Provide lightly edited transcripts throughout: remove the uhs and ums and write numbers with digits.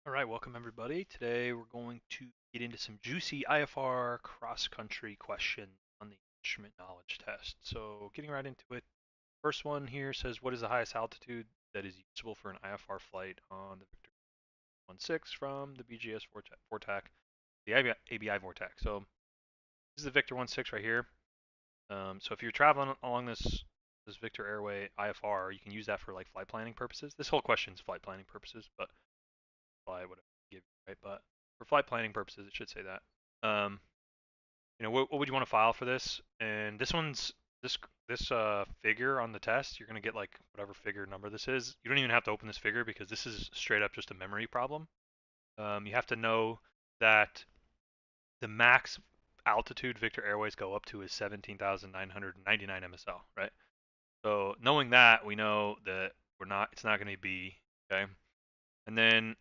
All right, welcome everybody. Today we're going to get into some juicy IFR cross-country questions on the instrument knowledge test. So getting right into it, first one here says, what is the highest altitude that is usable for an IFR flight on the Victor 16 from the BGS Vortac, the ABI Vortac. So this is the Victor 16 right here. So if you're traveling along this Victor Airway IFR, you can use that for like flight planning purposes. This whole question is flight planning purposes, but fly would give you, right? But for flight planning purposes, it should say that. What would you want to file for this? And this figure on the test, you're gonna get like whatever figure number this is. You don't even have to open this figure because this is straight up just a memory problem. You have to know that the max altitude Victor Airways go up to is 17,999 MSL, right? So knowing that, we know that it's not going to be, okay? And then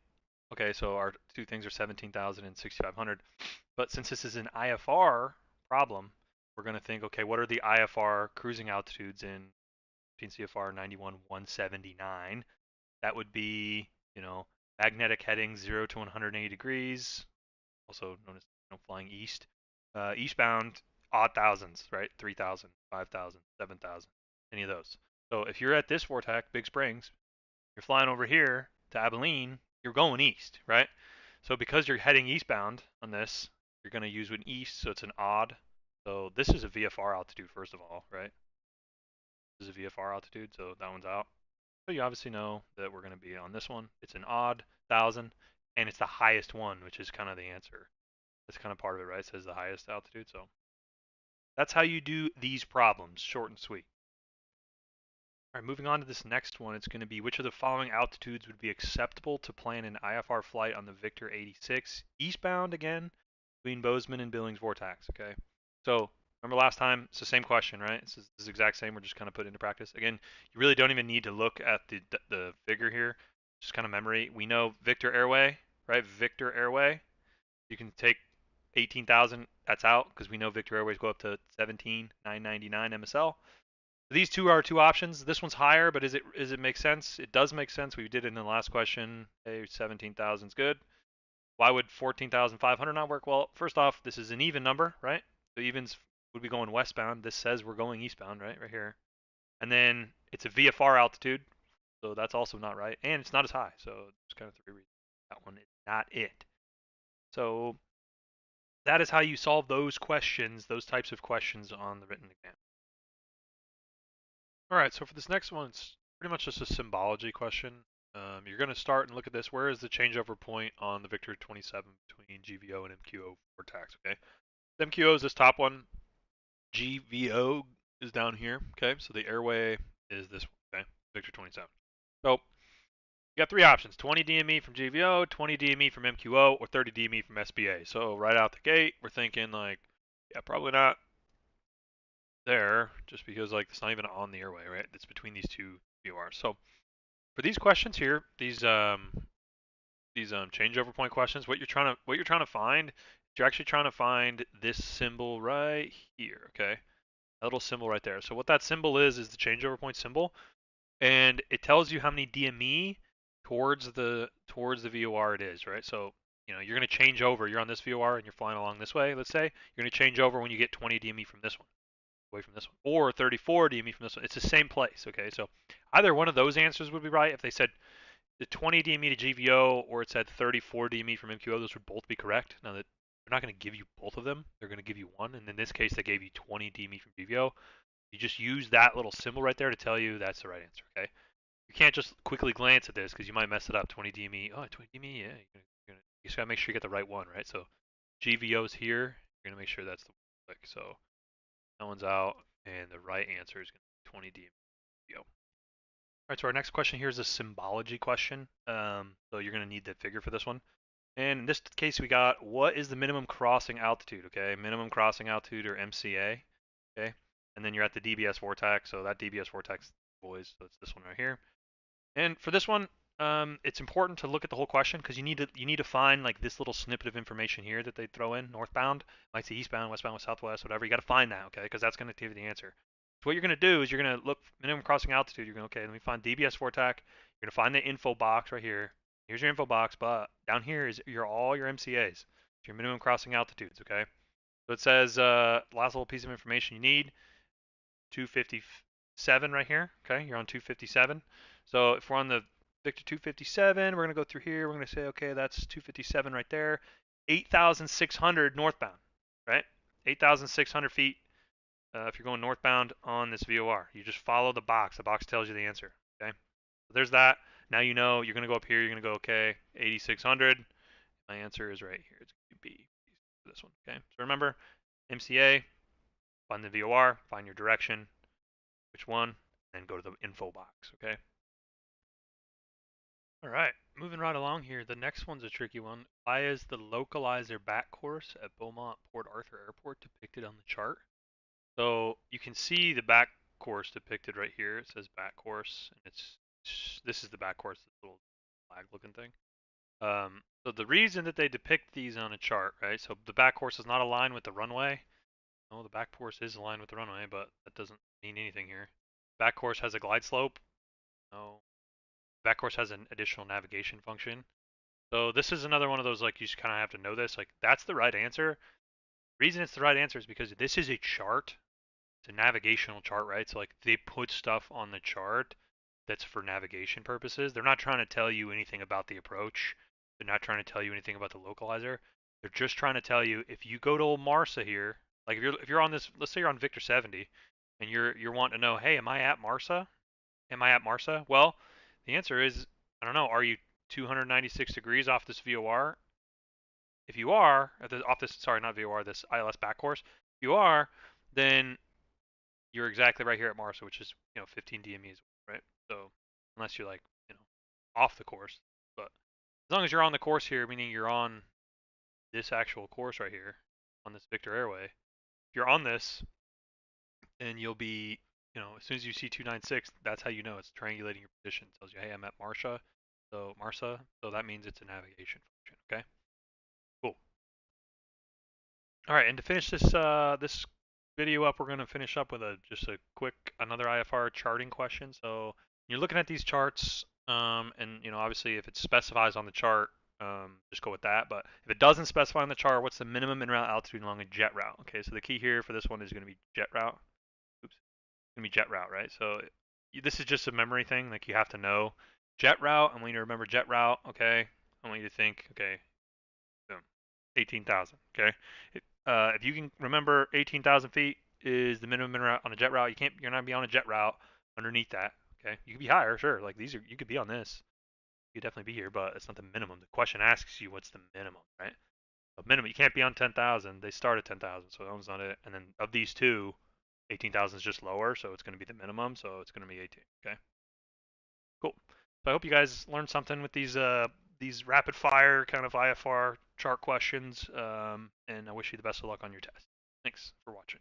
okay, so our two things are 17,000 and 6,500. But since this is an IFR problem, we're going to think, okay, what are the IFR cruising altitudes in CFR 91 179? That would be, magnetic heading 0 to 180 degrees, also known as flying east. Eastbound, odd thousands, right? 3,000, 5,000, 7,000, any of those. So if you're at this vortex, Big Springs, you're flying over here to Abilene, you're going east, right? So because you're heading eastbound on this, you're going to use an east, so it's an odd. So this is a VFR altitude, first of all, right? This is a VFR altitude, so that one's out. So you obviously know that we're going to be on this one. It's an odd 1,000, and it's the highest one, which is kind of the answer. That's kind of part of it, right? It says the highest altitude, so that's how you do these problems, short and sweet. All right, moving on to this next one, it's going to be which of the following altitudes would be acceptable to plan an IFR flight on the Victor 86 eastbound again between Bozeman and Billings Vortex. Okay, so remember last time it's the same question, right? This is exact same. We're just kind of put into practice. Again, you really don't even need to look at the figure here. Just kind of memory. We know Victor Airway, right? Victor Airway. You can take 18,000. That's out because we know Victor Airways go up to 17,999 MSL. These two are two options. This one's higher, but is it make sense? It does make sense. We did it in the last question. Hey, 17,000 is good. Why would 14,500 not work? Well, first off, this is an even number, right? So evens would be going westbound. This says we're going eastbound, right here. And then it's a VFR altitude, so that's also not right. And it's not as high, so there's kind of three reasons. That one is not it. So that is how you solve those questions, those types of questions on the written exam. All right, so for this next one, it's pretty much just a symbology question. You're going to start and look at this. Where is the changeover point on the Victor 27 between GVO and MQO vortex? Okay, the MQO is this top one. GVO is down here. Okay, so the airway is this one. Okay, Victor 27. So you got three options: 20 DME from GVO, 20 DME from MQO, or 30 DME from SBA. So right out the gate, we're thinking like, yeah, probably not there, just because like it's not even on the airway, right? It's between these two VORs. So for these questions here, these changeover point questions, what you're trying to find, you're actually trying to find this symbol right here, okay? That little symbol right there. So what that symbol is the changeover point symbol, and it tells you how many DME towards the VOR it is, right? So you're going to change over. You're on this VOR and you're flying along this way. Let's say you're going to change over when you get 20 DME from this one, away from this one, or 34 DME from this one. It's the same place, okay? So either one of those answers would be right. If they said the 20 DME to GVO or it said 34 DME from MQO, those would both be correct. Now that they're not going to give you both of them, they're going to give you one. And in this case, they gave you 20 DME from GVO. You just use that little symbol right there to tell you that's the right answer, okay? You can't just quickly glance at this because you might mess it up. 20 DME, oh, 20 DME, yeah. You just got to make sure you get the right one, right? So GVO's here. You're going to make sure that's the one. So that one's out, and the right answer is going to be 20 DME. All right, so our next question here is a symbology question. So you're going to need the figure for this one. And in this case, we got what is the minimum crossing altitude? Okay, minimum crossing altitude or MCA. Okay, and then you're at the DBS vortex. So that DBS vortex, boys, so it's this one right here. And for this one, it's important to look at the whole question because you need to find like this little snippet of information here that they throw in northbound, might say eastbound, westbound, southwest, whatever. You got to find that, okay? Because that's going to give you the answer. So what you're going to do is you're going to look minimum crossing altitude. You're going to, okay, let me find DBS vortex. You're going to find the info box right here. Here's your info box, but down here is all your MCAs, your minimum crossing altitudes, okay? So it says last little piece of information you need, 257 right here, okay? You're on 257. So if we're on the Victor 257, we're going to go through here. We're going to say, okay, that's 257 right there. 8,600 northbound, right? 8,600 feet if you're going northbound on this VOR. You just follow the box. The box tells you the answer, okay? So there's that. Now you know you're going to go up here. You're going to go, okay, 8,600. My answer is right here. It's going to be for this one, okay? So remember, MCA, find the VOR, find your direction, which one, and go to the info box, okay? All right, moving right along here. The next one's a tricky one. Why is the localizer back course at Beaumont Port Arthur Airport depicted on the chart? So you can see the back course depicted right here. It says back course, and this is the back course, this little flag looking thing. So the reason that they depict these on a chart, right? So the back course is not aligned with the runway. No, the back course is aligned with the runway, but that doesn't mean anything here. Back course has a glide slope. No. Back course has an additional navigation function. So this is another one of those, like, you just kind of have to know this. Like, that's the right answer. The reason it's the right answer is because this is a chart. It's a navigational chart, right? So, like, they put stuff on the chart that's for navigation purposes. They're not trying to tell you anything about the approach. They're not trying to tell you anything about the localizer. They're just trying to tell you, if you go to Marsa here, like if you're on this, let's say you're on Victor 70, and you're wanting to know, hey, am I at Marsa? Am I at Marsa? Well, the answer is, I don't know. Are you 296 degrees off this VOR? If you are, off this, sorry, not VOR, this ILS back course, if you are, then you're exactly right here at Marsa, which is, 15 DMEs, right? So unless you're, like, off the course, but as long as you're on the course here, meaning you're on this actual course right here on this Victor Airway, if you're on this, then you'll be, as soon as you see 296, that's how you know it's triangulating your position. It tells you, hey, I'm at Marsa, so that means it's a navigation function. Okay, cool. All right, and to finish this video up, we're going to finish up with just a quick another IFR charting question. So you're looking at these charts, and obviously if it specifies on the chart, just go with that. But if it doesn't specify on the chart, what's the minimum in route altitude along a jet route? Okay, so the key here for this one is going to be jet route. Oops, it's going to be jet route, right? So this is just a memory thing. Like, you have to know jet route. I want you to remember jet route. Okay, I want you to think. Okay, boom, 18,000. Okay, if you can remember 18,000 feet is the minimum route on a jet route, you're not be on a jet route underneath that. Okay, you could be higher, sure. Like, you could be on this. You could definitely be here, but it's not the minimum. The question asks you what's the minimum, right? A minimum, you can't be on 10,000. They start at 10,000, so that one's not it. And then of these two, 18,000 is just lower, so it's going to be the minimum, so it's going to be 18. Okay, cool. So I hope you guys learned something with these rapid fire kind of IFR chart questions, and I wish you the best of luck on your test. Thanks for watching.